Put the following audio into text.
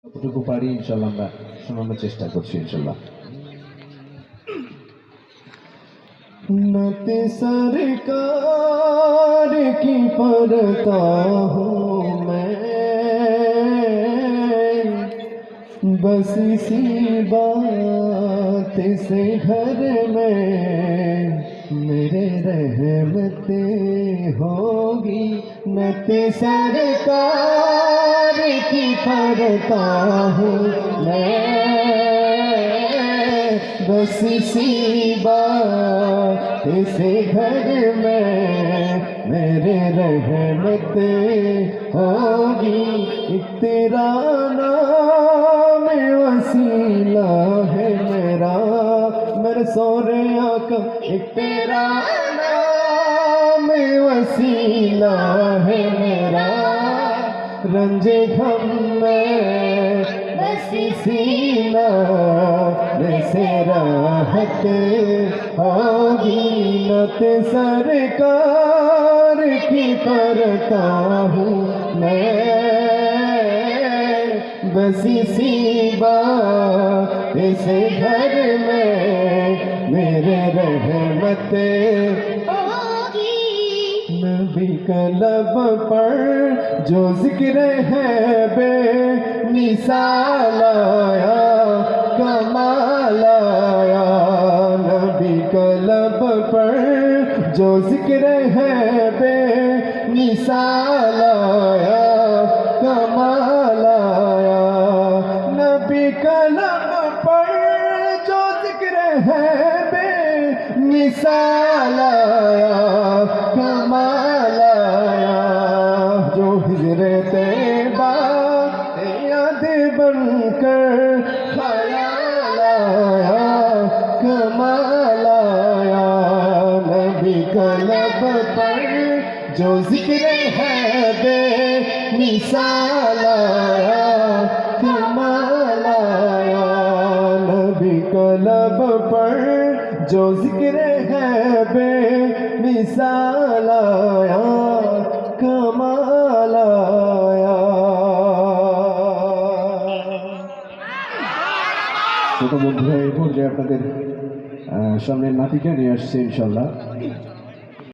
যতটুকু পারি ইনশাল্লাহ আমরা শোনানোর চেষ্টা করছি ইনশাল্লাহ। नत सरकार की पढ़ता हूँ मैं, बस इसी बात से घर में मेरे रहमते होगी। नत सरकार की पढ़ता हूँ मैं, बस इसी बात से घर में मेरे रहमत होगी। एक तेरा नाम वसीला है मेरा, मेरे सोरे आका। एक तेरा नाम वसीला है मेरा, रंजे घम में बस इसी नाम से राहत होगी। नत सरकार की करता हूँ मैं, बस इसी बात से घर में मेरे रहमत होगी। नबी का लब पर जो जिक्र है बेमिसाल आया, कमाल आया। नबी का लब पर जो जिक्र है बेमिसाल आया, कमाल आया। नबी का लब पर जो जिक्र है बेमिसाल आया, कमाल आया। जो हिजरत तैबा याद बनकर ख्याल आया, कमाल आया। नबी का लब पर जो जिक्र है बेमिसाल आया, कमाल आया। नबी का लब पर जो जिक्र है बेमिसाल आया, कमाल आया। ছোট বন্ধুরা এই পর্যায়ে আপনাদের সামনে নাটিকা নিয়ে আসছে ইনশাল্লাহ।